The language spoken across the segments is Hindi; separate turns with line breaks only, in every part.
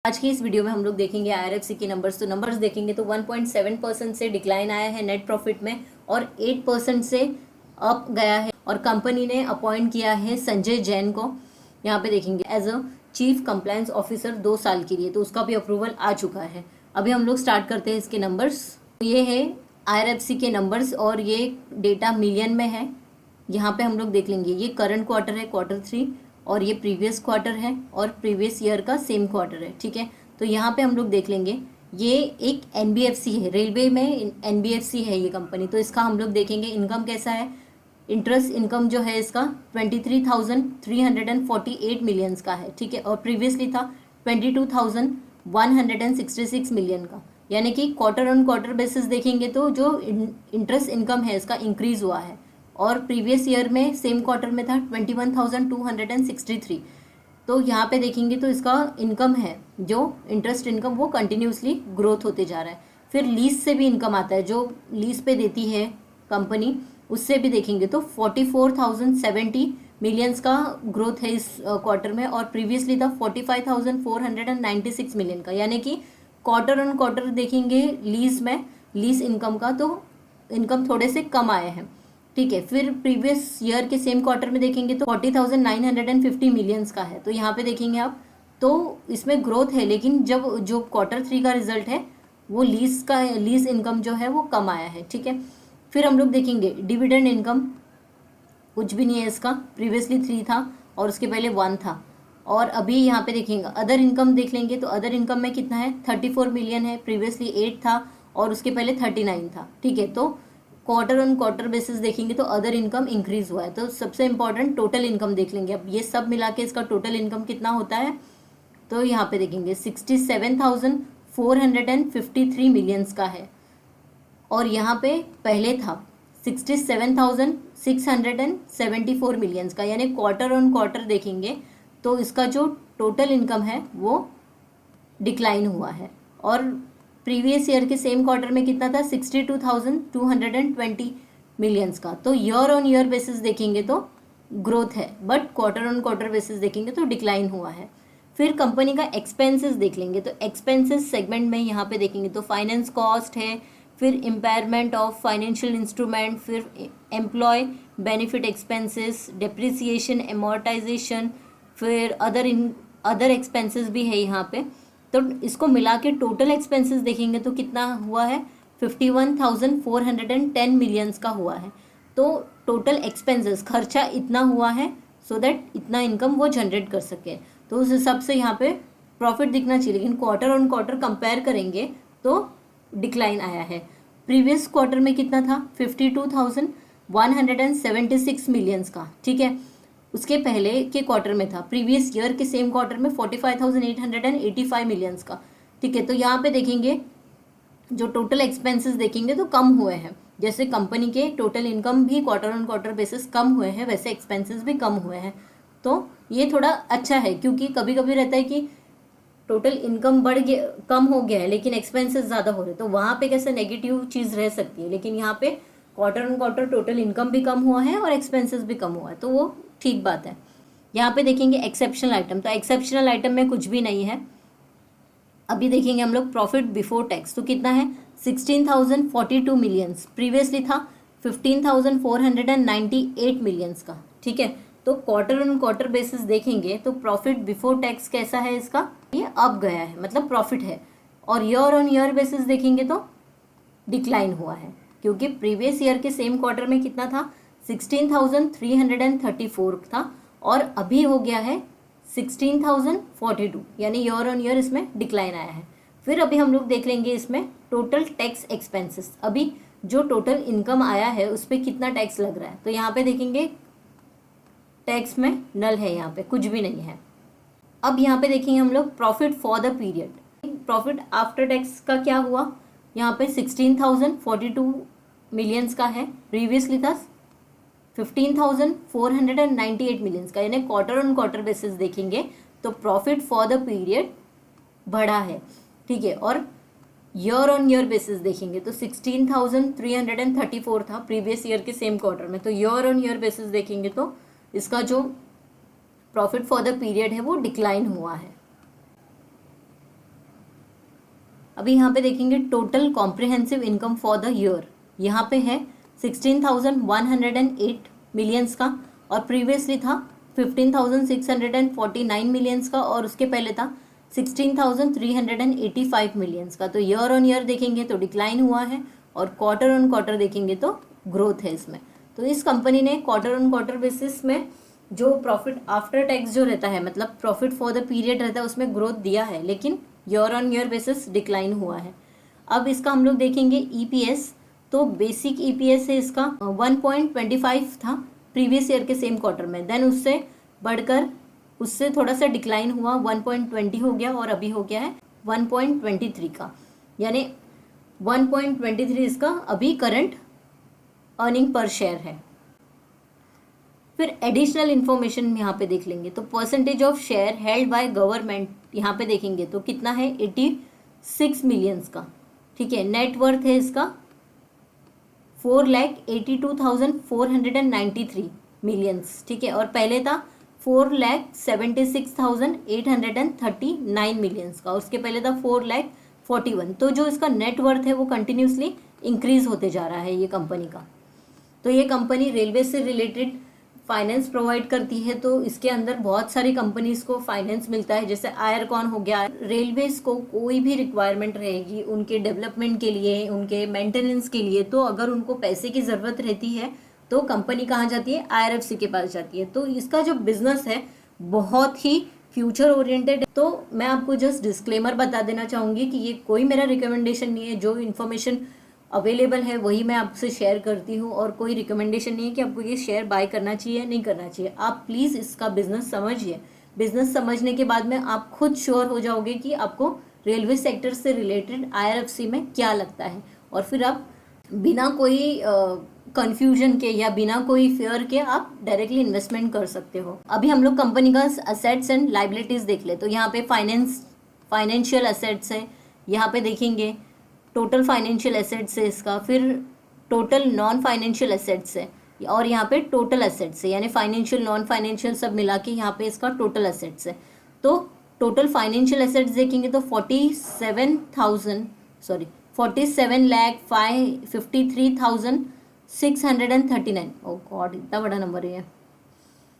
आज की इस वीडियो में हम लोग देखेंगे आईआरएफसी के नंबर्स। तो नंबर्स देखेंगे तो 1.7% से डिक्लाइन आया है नेट प्रॉफिट में और 8% से अप गया है। और कंपनी ने अपॉइंट किया है संजय जैन को, यहाँ पे देखेंगे as a chief compliance officer 2 साल के लिए, तो उसका भी अप्रूवल आ चुका है। अभी हम लोग स्टार्ट करते हैं इसके नंबर्स। ये है आईआरएफसी के नंबर्स और ये डेटा मिलियन में है। यहाँ पे हम लोग देख लेंगे ये करंट क्वार्टर है, Q3, और ये प्रीवियस क्वार्टर है और प्रीवियस ईयर का सेम क्वार्टर है। ठीक है, तो यहाँ पे हम लोग देख लेंगे ये एक एनबीएफसी है, रेलवे में एनबीएफसी है ये कंपनी। तो इसका हम लोग देखेंगे इनकम कैसा है। इंटरेस्ट इनकम जो है इसका 23,348 मिलियंस का है। ठीक है, और प्रीवियसली था 22,166 मिलियन का, यानी कि क्वार्टर ऑन क्वार्टर बेसिस देखेंगे तो जो इंटरेस्ट इनकम है इसका इंक्रीज हुआ है। और प्रीवियस ईयर में सेम क्वार्टर में था 21,263। तो यहाँ पे देखेंगे तो इसका इनकम है जो इंटरेस्ट इनकम वो कंटिन्यूसली ग्रोथ होते जा रहा है। फिर लीज से भी इनकम आता है, जो लीज पे देती है कंपनी, उससे भी देखेंगे तो 44,070 मिलियंस का ग्रोथ है इस क्वार्टर में। और प्रीवियसली था 45,496 मिलियन का, यानी कि क्वार्टर ऑन क्वार्टर देखेंगे लीज में, लीज इनकम का तो इनकम थोड़े से कम आए हैं। ठीक है, फिर प्रीवियस ईयर के सेम क्वार्टर में देखेंगे तो 40,950 मिलियंस का है। तो यहाँ पे देखेंगे आप तो इसमें ग्रोथ है, लेकिन जब जो Q3 का रिजल्ट है वो लीज इनकम जो है वो कम आया है। ठीक है, फिर हम लोग देखेंगे डिविडेंड इनकम कुछ भी नहीं है इसका, प्रीवियसली 3 था और उसके पहले 1 था। और अभी यहाँ पे देखेंगे अदर इनकम देख लेंगे तो अदर इनकम में कितना है 34 मिलियन है, प्रीवियसली 8 था और उसके पहले 39 था। ठीक है, तो क्वार्टर ऑन क्वार्टर बेसिस देखेंगे तो अदर इनकम इंक्रीज हुआ है। तो सबसे इंपॉर्टेंट टोटल इनकम देख लेंगे। अब ये सब मिला के इसका टोटल इनकम कितना होता है, तो यहाँ पे देखेंगे 67,453 मिलियंस का है। और यहाँ पे पहले था 67,674 मिलियंस का, यानी क्वार्टर ऑन क्वार्टर देखेंगे तो इसका जो टोटल इनकम है वो डिक्लाइन हुआ है। और प्रीवियस ईयर के सेम क्वार्टर में कितना था 62,220 मिलियंस का। तो ईयर ऑन ईयर बेसिस देखेंगे तो ग्रोथ है, but quarter on quarter basis देखेंगे तो डिक्लाइन हुआ है। फिर कंपनी का एक्सपेंसेस देख लेंगे तो एक्सपेंसेस सेगमेंट में यहाँ पे देखेंगे तो फाइनेंस कॉस्ट है, फिर इम्पेयरमेंट ऑफ फाइनेंशियल इंस्ट्रूमेंट, फिर employ benefit expenses, depreciation, amortization, फिर अदर एक्सपेंसेस भी है यहाँ पे। तो इसको मिला के टोटल एक्सपेंसेस देखेंगे तो कितना हुआ है 51,410 मिलियंस का हुआ है। तो टोटल एक्सपेंसेस खर्चा इतना हुआ है सो दैट इतना इनकम वो जनरेट कर सके। तो उस हिसाब से यहाँ पे प्रॉफिट दिखना चाहिए, लेकिन क्वार्टर ऑन क्वार्टर कंपेयर करेंगे तो डिक्लाइन आया है। प्रीवियस क्वार्टर में कितना था 52,176 मिलियंस का। ठीक है, उसके पहले के क्वार्टर में था प्रीवियस ईयर के सेम क्वार्टर में 45,885 मिलियंस का। ठीक है, तो यहाँ पे देखेंगे जो टोटल एक्सपेंसेस देखेंगे तो कम हुए हैं। जैसे कंपनी के टोटल इनकम भी क्वार्टर ऑन क्वार्टर बेसिस कम हुए हैं, वैसे एक्सपेंसेस भी कम हुए हैं। तो ये थोड़ा अच्छा है, क्योंकि कभी कभी रहता है कि टोटल इनकम बढ़ गया, कम हो गया है, लेकिन एक्सपेंसेस ज़्यादा हो रहे, तो वहाँ पे कैसे नेगेटिव चीज़ रह सकती है। लेकिन यहाँ पे quarter on quarter total income भी कम हुआ है और एक्सपेंसेस भी कम हुआ है, तो वो ठीक बात है। यहाँ पे देखेंगे एक्सेप्शनल आइटम, तो एक्सेप्शनल आइटम में कुछ भी नहीं है। अभी देखेंगे हम लोग प्रॉफिट बिफोर टैक्स, तो कितना है 16,042 मिलियंस, प्रीवियसली था 15,498 मिलियंस का। ठीक है, तो क्वार्टर ऑन क्वार्टर बेसिस देखेंगे तो प्रॉफिट बिफोर टैक्स कैसा है इसका, ये अप गया है, मतलब प्रॉफिट है। और ईयर ऑन ईयर बेसिस देखेंगे तो डिक्लाइन हुआ है, क्योंकि प्रीवियस ईयर के सेम क्वार्टर में कितना था 16,334 था और अभी हो गया है 16,042, यानी ईयर ऑन ईयर इसमें डिक्लाइन आया है। फिर अभी हम लोग देख लेंगे इसमें टोटल टैक्स एक्सपेंसेस, अभी जो टोटल इनकम आया है उस पर कितना टैक्स लग रहा है। तो यहाँ पे देखेंगे टैक्स में नल है, यहाँ पे कुछ भी नहीं है। अब यहाँ पे देखेंगे हम लोग profit for the period, profit after tax का क्या हुआ, यहाँ पे 16,042 मिलियंस का है, प्रीवियसली था 15,498 मिलियंस का, यानी क्वार्टर ऑन क्वार्टर बेसिस देखेंगे तो प्रॉफिट फॉर द पीरियड बढ़ा है। ठीक है, और ईयर ऑन ईयर बेसिस देखेंगे तो 16,334 था प्रीवियस ईयर के सेम क्वार्टर में, तो ईयर ऑन ईयर बेसिस देखेंगे तो इसका जो प्रॉफिट फॉर द पीरियड है वो डिक्लाइन हुआ है। अभी यहाँ पे देखेंगे total comprehensive income for the year, यहाँ पे है 16,108 मिलियंस का, और प्रीवियसली था 15,649 मिलियंस का, और उसके पहले था 16,385 मिलियंस का। तो ईयर ऑन ईयर देखेंगे तो डिक्लाइन हुआ है, और क्वार्टर ऑन क्वार्टर देखेंगे तो ग्रोथ है इसमें। तो इस कंपनी ने क्वार्टर ऑन क्वार्टर बेसिस में जो प्रॉफिट आफ्टर टैक्स जो रहता है, मतलब प्रॉफिट फॉर द पीरियड रहता है, उसमें ग्रोथ दिया है, लेकिन year on year basis decline हुआ है। अब इसका हम लोग देखेंगे ईपीएस, तो बेसिक ईपीएस है इसका 1.25 था प्रीवियस ईयर के सेम क्वार्टर में, देन उससे बढ़कर उससे थोड़ा सा डिक्लाइन हुआ, 1.20 हो गया, और अभी हो गया है 1.23 का, यानी 1.23 इसका अभी करंट अर्निंग पर शेयर है। फिर एडिशनल इन्फॉर्मेशन यहाँ पे देख लेंगे तो percentage of share held by government यहाँ पे देखेंगे तो कितना है 86 मिलियंस का, ठीक है। नेट वर्थ है इसका 4,82,493 मिलियंस, ठीक है, और पहले था 4,76,839 मिलियंस का, उसके पहले था 4,41,041। तो जो इसका नेट वर्थ है वो कंटिन्यूसली इंक्रीज होते जा रहा है ये कंपनी का। तो ये कंपनी रेलवे से रिलेटेड फाइनेंस प्रोवाइड करती है, तो इसके अंदर बहुत सारी कंपनीज को फाइनेंस मिलता है, जैसे आयरकॉन हो गया। रेलवेज को कोई भी रिक्वायरमेंट रहेगी उनके डेवलपमेंट के लिए, उनके मेंटेनेंस के लिए, तो अगर उनको पैसे की ज़रूरत रहती है तो कंपनी कहाँ जाती है, आईआरएफसी के पास जाती है। तो इसका जो बिजनेस है बहुत ही फ्यूचर ओरिएंटेड है। तो मैं आपको जस्ट डिस्क्लेमर बता देना चाहूँगी कि ये कोई मेरा रिकमेंडेशन नहीं है, जो इन्फॉर्मेशन अवेलेबल है वही मैं आपसे शेयर करती हूँ, और कोई रिकमेंडेशन नहीं है कि आपको ये शेयर बाय करना चाहिए नहीं करना चाहिए। आप प्लीज़ इसका बिजनेस समझिए, बिजनेस समझने के बाद में आप खुद श्योर हो जाओगे कि आपको रेलवे सेक्टर से रिलेटेड आईआरएफसी में क्या लगता है, और फिर आप बिना कोई कंफ्यूजन के या बिना कोई फेयर के आप डायरेक्टली इन्वेस्टमेंट कर सकते हो। अभी हम लोग कंपनी का असेट्स एंड लाइबिलिटीज़ देख ले, तो यहाँ पे फाइनेंशियल असेट्स है, यहाँ पे देखेंगे टोटल फाइनेंशियल एसेट्स है इसका, फिर टोटल नॉन फाइनेंशियल एसेट्स है, और यहाँ पे टोटल एसेट्स है, यानी फाइनेंशियल नॉन फाइनेंशियल सब मिला के यहाँ पे इसका टोटल एसेट्स है। तो टोटल फाइनेंशियल एसेट्स देखेंगे तो 47,53,639। ओ गॉड, इतना बड़ा नंबर है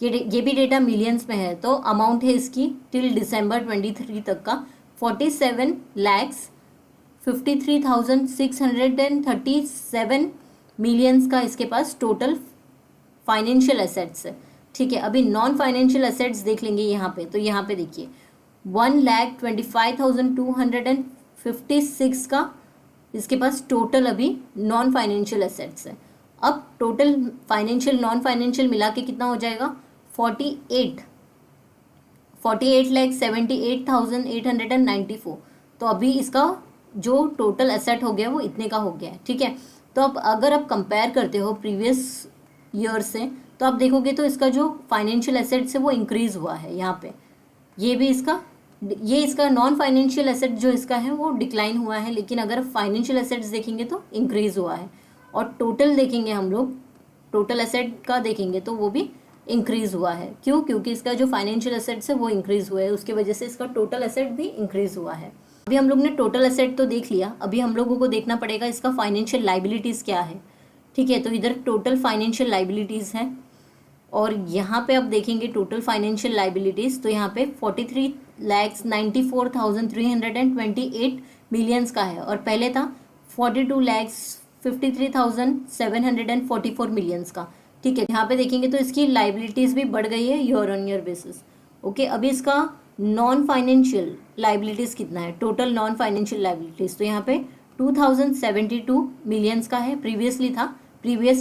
ये भी डेटा मिलियंस में है। तो अमाउंट है इसकी टिल दिसंबर 23 तक का 47,53,637 मिलियंस का इसके पास टोटल फाइनेंशियल एसेट्स है, ठीक है। अभी नॉन फाइनेंशियल एसेट्स देख लेंगे यहाँ पे, तो यहाँ पे देखिए 1,25,256 का इसके पास टोटल अभी नॉन फाइनेंशियल एसेट्स है। अब टोटल फाइनेंशियल नॉन फाइनेंशियल मिला के कितना हो जाएगा 48,78,894। तो अभी इसका जो टोटल एसेट हो गया वो इतने का हो गया है, ठीक है। तो अब अगर आप कंपेयर करते हो प्रीवियस ईयर से, तो आप देखोगे तो इसका जो फाइनेंशियल एसेट्स है वो इंक्रीज हुआ है यहाँ पे। ये इसका नॉन फाइनेंशियल एसेट जो इसका है वो डिक्लाइन हुआ है, लेकिन अगर फाइनेंशियल एसेट्स देखेंगे तो इंक्रीज हुआ है। और टोटल देखेंगे हम लोग, टोटल एसेट का देखेंगे तो वो भी इंक्रीज हुआ है। क्यों? क्योंकि इसका जो फाइनेंशियल एसेट्स है वो इंक्रीज हुआ है, उसकी वजह से इसका टोटल एसेट भी इंक्रीज हुआ है। अभी हम लोग ने टोटल एसेट तो देख लिया, अभी हम लोगों को देखना पड़ेगा इसका फाइनेंशियल लाइबिलिटीज़ क्या है, ठीक है। तो इधर टोटल फाइनेंशियल लाइबिलिटीज़ है, और यहाँ पे आप देखेंगे टोटल फाइनेंशियल लाइबिलिटीज़, तो यहाँ पे 43,94,328 मिलियंस का है, और पहले था 42,53,744 मिलियंस का, ठीक है। यहाँ पे देखेंगे तो इसकी लाइबिलिटीज़ भी बढ़ गई है year on year basis, okay. अभी इसका नॉन फाइनेंशियल लाइबिलिटीज़ कितना है, टोटल नॉन फाइनेंशियल लाइबिलिटीज़, तो यहाँ पे 2,072 मिलियंस का है, प्रीवियस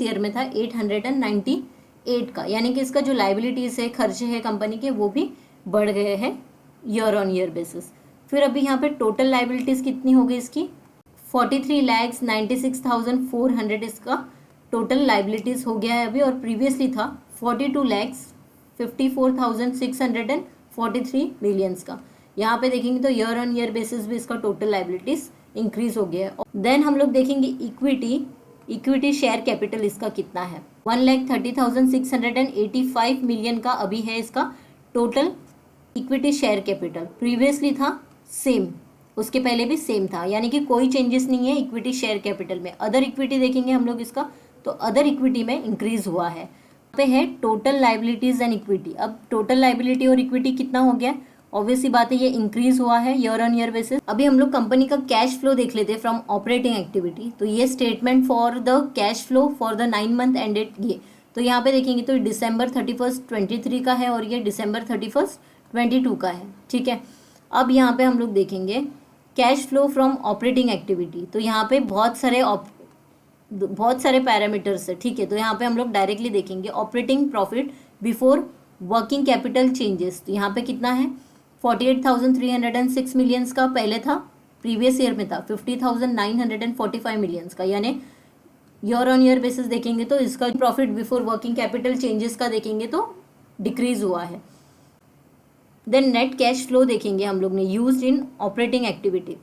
ईयर में था 898 का, यानी कि इसका जो लाइबिलिटीज़ है, खर्चे हैं कंपनी के, वो भी बढ़ गए हैं ईयर ऑन ईयर बेसिस। फिर अभी यहाँ पे टोटल लाइबिलिटीज़ कितनी हो गई इसकी 43,96,400 इसका टोटल लाइबिलिटीज़ हो गया है अभी, और प्रीवियसली था 42,54,643 मिलियंस का। यहाँ पे देखेंगे तो ईयर ऑन ईयर बेसिस भी इसका टोटल लाइबिलिटीज़ इंक्रीज हो गया है। देन हम लोग देखेंगे इक्विटी शेयर कैपिटल इसका कितना है, 1,30,685 मिलियन का अभी है इसका total equity share capital. Previously था सेम उसके पहले भी सेम था, यानी कि कोई चेंजेस नहीं है इक्विटी शेयर कैपिटल में। अदर इक्विटी देखेंगे हम लोग इसका, तो अदर इक्विटी में इंक्रीज हुआ है। यहाँ पे है टोटल लाइबिलिटीज एंड इक्विटी। अब टोटल लाइबिलिटी और इक्विटी कितना हो गया, ऑब्वियसली बात है ये इंक्रीज हुआ है ईयर ऑन ईयर बेसिस। अभी हम लोग कंपनी का कैश फ्लो देख लेते हैं फ्रॉम ऑपरेटिंग एक्टिविटी। तो ये statement for the cash flow for the 9 month ended, ये तो यहाँ पे देखेंगे तो दिसंबर 31 23 का है और ये दिसंबर 31 22 का है, ठीक है। अब यहाँ पे हम लोग देखेंगे cash flow from operating activity. तो यहाँ पे बहुत सारे पैरामीटर्स है, ठीक है। तो यहाँ पे हम लोग डायरेक्टली देखेंगे operating profit before working capital changes. तो यहाँ पे कितना है 48,306 मिलियंस का पहले था, प्रीवियस ईयर में था 50,945 मिलियंस का, यानी ईयर ऑन ईयर बेसिस देखेंगे तो इसका profit before working capital changes का देखेंगे तो डिक्रीज हुआ है। देन नेट कैश फ्लो देखेंगे हम लोग ने यूज्ड इन ऑपरेटिंग एक्टिविटी,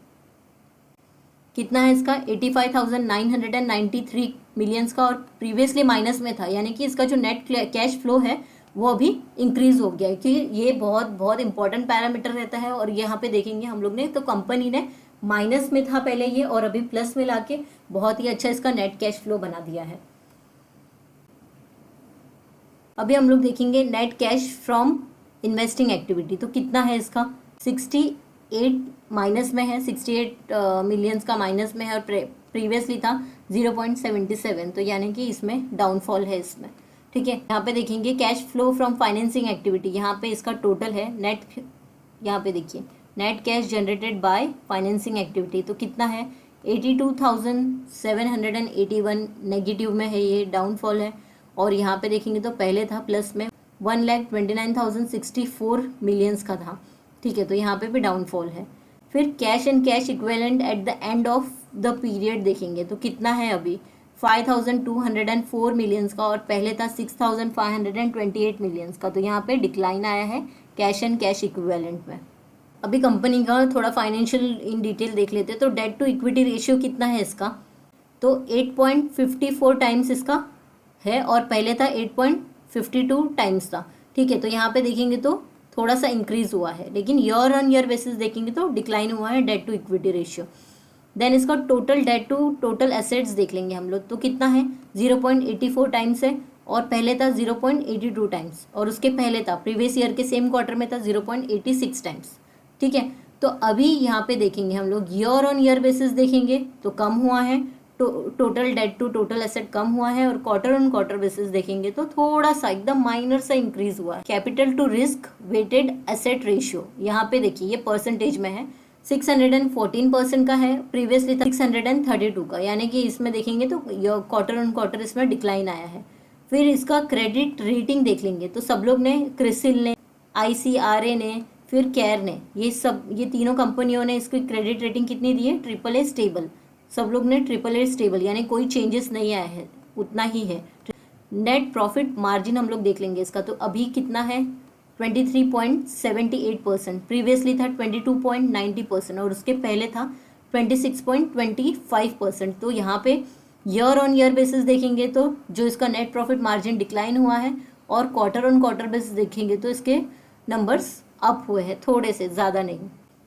कितना है इसका 85,993 मिलियंस का, और प्रीवियसली माइनस में था, यानी कि इसका जो नेट कैश फ्लो है वो अभी इंक्रीज हो गया है, क्योंकि ये बहुत बहुत इंपॉर्टेंट पैरामीटर रहता है। और यहाँ पे देखेंगे हम लोग ने तो कंपनी ने माइनस में था पहले ये, और अभी प्लस में लाके बहुत ही अच्छा इसका नेट कैश फ्लो बना दिया है। अभी हम लोग देखेंगे net cash from investing activity. तो कितना है इसका 68 माइनस में है, 68 मिलियंस का माइनस में है, और प्रीवियसली था 0.77, तो यानी कि इसमें डाउनफॉल है इसमें, ठीक है। यहाँ पे देखेंगे cash flow from financing activity, यहाँ पे इसका टोटल है नेट, यहाँ पे देखिए net cash generated by financing activity. तो कितना है 82,781 नेगेटिव में है, ये डाउनफॉल है। और यहाँ पे देखेंगे तो पहले था प्लस में 1,29,064 मिलियंस का था, ठीक है। तो यहाँ पे भी डाउनफॉल है। फिर cash and cash equivalent at the end of the period देखेंगे तो कितना है अभी 5,204 मिलियंस का, और पहले था 6,528 मिलियंस का। तो यहाँ पे डिक्लाइन आया है कैश एंड कैश इक्विवेलेंट में। अभी कंपनी का थोड़ा फाइनेंशियल इन डिटेल देख लेते हैं। तो डेट टू इक्विटी रेशियो कितना है इसका, तो 8.54 टाइम्स इसका है, और पहले था 8.52 टाइम्स था, ठीक है। तो यहाँ पे देखेंगे तो थोड़ा सा इंक्रीज हुआ है, लेकिन ईयर ऑन ईयर बेसिस देखेंगे तो डिक्लाइन हुआ है debt to equity ratio. Then इसका total debt to total assets देख लेंगे हम लोग, तो कितना है 0.84 टाइम्स है, और पहले था 0.82 टाइम्स, और उसके पहले था प्रीवियस ईयर के सेम क्वार्टर में था 0.86 टाइम्स, ठीक है। तो अभी यहाँ पे देखेंगे हम लोग ईयर ऑन ईयर बेसिस देखेंगे तो कम हुआ है, total debt to total asset कम हुआ है, और क्वार्टर ऑन क्वार्टर बेसिस देखेंगे तो थोड़ा सा एकदम माइनर सा इंक्रीज हुआ है। Capital to risk weighted asset ratio यहाँ पे देखिए ये परसेंटेज में है 614% का है, प्रीवियसली था 632 का, यानी कि इसमें देखेंगे तो क्वार्टर ऑन क्वार्टर इसमें डिक्लाइन आया है। फिर इसका क्रेडिट रेटिंग देख लेंगे तो सब लोग ने, क्रिसिल ने, ICRA ने, फिर केयर ने, ये तीनों कंपनियों ने इसकी क्रेडिट रेटिंग कितनी दी है AAA स्टेबल, सब लोग ने AAA स्टेबल, यानी कोई चेंजेस नहीं आया है, उतना ही है। नेट प्रॉफिट मार्जिन हम लोग देख लेंगे इसका, तो अभी कितना है 23.78%, प्रीवियसली था 22.90%, और उसके पहले था 26.25%। तो यहाँ पे ईयर ऑन ईयर बेसिस देखेंगे तो जो इसका नेट प्रॉफिट मार्जिन डिक्लाइन हुआ है, और क्वार्टर ऑन क्वार्टर बेसिस देखेंगे तो इसके नंबर्स अप हुए हैं, थोड़े से, ज़्यादा नहीं।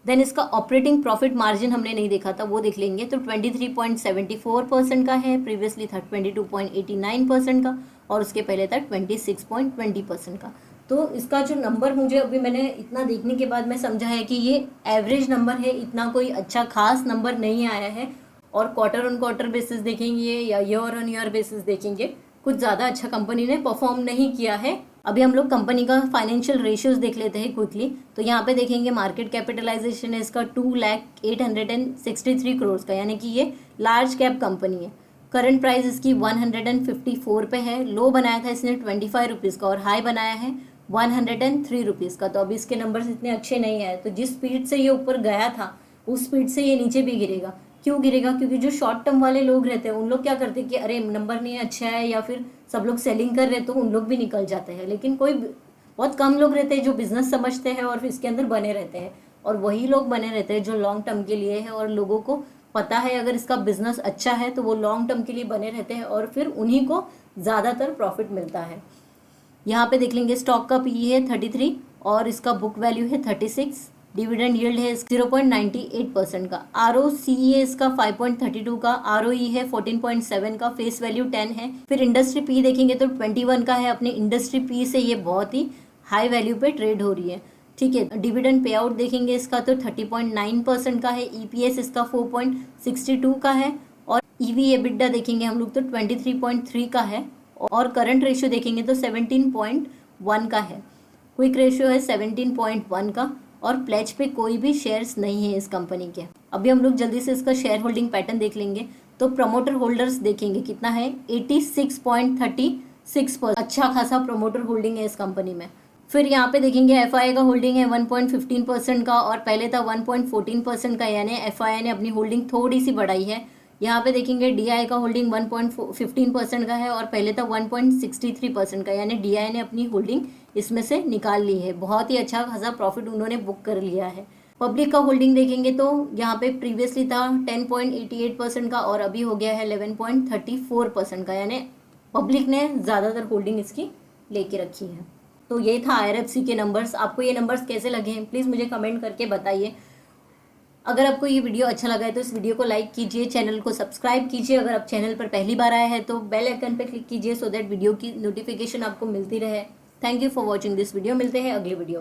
देन इसका ऑपरेटिंग प्रॉफिट मार्जिन हमने नहीं देखा था, वो देख लेंगे तो 23.74% का है, प्रीवियसली था 22.89% का, और उसके पहले था 26.20% का। तो इसका जो नंबर मुझे अभी मैंने इतना देखने के बाद मैं समझा है कि ये एवरेज नंबर है, इतना कोई अच्छा खास नंबर नहीं आया है। और क्वार्टर ऑन क्वार्टर बेसिस देखेंगे या ईयर ऑन ईयर बेसिस देखेंगे कुछ ज़्यादा अच्छा कंपनी ने परफॉर्म नहीं किया है। अभी हम लोग कंपनी का फाइनेंशियल रेशियोज देख लेते हैं क्विकली। तो यहाँ पे देखेंगे मार्केट कैपिटलाइजेशन है इसका 2,08,63 करोड़ का, यानी कि ये लार्ज कैप कंपनी है। करंट प्राइस इसकी 154 पे है, लो बनाया था इसने 25 रुपीज़ का, और हाई बनाया है 103 रुपीज़ का। तो अभी इसके नंबर्स इतने अच्छे नहीं आए, तो जिस स्पीड से ये ऊपर गया था उस स्पीड से ये नीचे भी गिरेगा। क्यों गिरेगा, क्योंकि जो शॉर्ट टर्म वाले लोग रहते हैं उन लोग क्या करते हैं कि अरे नंबर नहीं अच्छा है, या फिर सब लोग सेलिंग कर रहे तो उन लोग भी निकल जाते हैं। लेकिन कोई बहुत कम लोग रहते हैं जो बिजनेस समझते हैं और फिर इसके अंदर बने रहते हैं, और वही लोग बने रहते हैं जो लॉन्ग टर्म के लिए है, और लोगों को पता है अगर इसका बिजनेस अच्छा है तो वो लॉन्ग टर्म के लिए बने रहते हैं, और फिर उन्हीं को ज़्यादातर प्रॉफिट मिलता है। यहाँ पे देख लेंगे स्टॉक का PE है 33, और इसका बुक वैल्यू है 36, डिविडेंड यील्ड है 0.98% का, ROCE है इसका 5.32 का, ROE है 14.7 का, फेस वैल्यू 10 है। फिर इंडस्ट्री पी देखेंगे तो 21 का है। अपने इंडस्ट्री पी से ये बहुत ही हाई वैल्यू पे ट्रेड हो रही है, ठीक है। डिविडेंड पे आउट देखेंगे इसका तो 30.9% का है। EPS इसका 4.62 का है और EV EBITDA देखेंगे हम लोग तो 23.3 का है और करंट रेशियो देखेंगे तो 17.1 का है। क्विक रेशियो है 17.1 का और प्लेज पे कोई भी शेयर्स नहीं है इस कंपनी के। अभी हम लोग जल्दी से इसका शेयर होल्डिंग पैटर्न देख लेंगे तो प्रमोटर होल्डर्स देखेंगे कितना है, 86.36%। अच्छा खासा प्रमोटर होल्डिंग है इस कंपनी में। फिर यहाँ पे देखेंगे FII का होल्डिंग है 1.15% का और पहले था 1.14% का, यानी FII ने अपनी होल्डिंग थोड़ी सी बढ़ाई है। यहाँ पे देखेंगे DI का होल्डिंग 1.15% का है और पहले था 1.63% का, यानी DI ने अपनी होल्डिंग इसमें से निकाल ली है। बहुत ही अच्छा खासा प्रॉफिट उन्होंने बुक कर लिया है। पब्लिक का होल्डिंग देखेंगे तो यहाँ पे प्रीवियसली था 10.88% का और अभी हो गया है 11.34% का, यानी पब्लिक ने ज़्यादातर होल्डिंग इसकी लेके रखी है। तो ये था IRFC के नंबर्स। आपको ये नंबर्स कैसे लगे हैं प्लीज़ मुझे कमेंट करके बताइए। अगर आपको ये वीडियो अच्छा लगा है तो इस वीडियो को लाइक कीजिए, चैनल को सब्सक्राइब कीजिए। अगर आप चैनल पर पहली बार आए हैं तो बेल आइकन पर क्लिक कीजिए सो दैट वीडियो की नोटिफिकेशन आपको मिलती रहे। Thank you for watching this video. मिलते हैं अगले वीडियो।